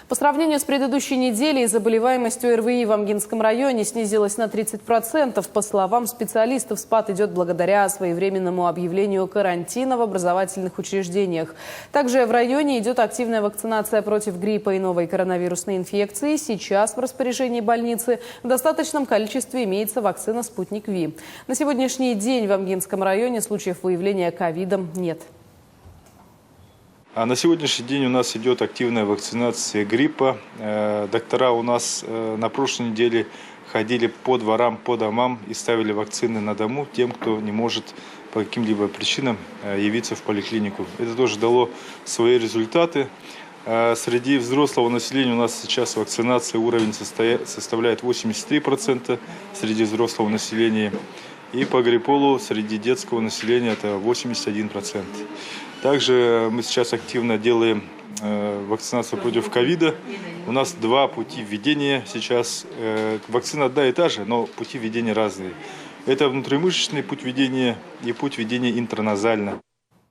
По сравнению с предыдущей неделей, заболеваемость ОРВИ в Амгинском районе снизилась на 30%. По словам специалистов, спад идет благодаря своевременному объявлению карантина в образовательных учреждениях. Также в районе идет активная вакцинация против гриппа и новой коронавирусной инфекции. Сейчас в распоряжении больницы в достаточном количестве имеется вакцина «Спутник Ви». На сегодняшний день в Амгинском районе случаев выявления ковидом нет. А на сегодняшний день у нас идет активная вакцинация гриппа. Доктора у нас на прошлой неделе ходили по дворам, по домам и ставили вакцины на дому тем, кто не может по каким-либо причинам явиться в поликлинику. Это тоже дало свои результаты. Среди взрослого населения у нас сейчас вакцинация уровень составляет 83% среди взрослого населения. И по грипполу среди детского населения это 81%. Также мы сейчас активно делаем вакцинацию против ковида. У нас два пути введения сейчас. Вакцина одна и та же, но пути введения разные. Это внутримышечный путь введения и путь введения интраназально.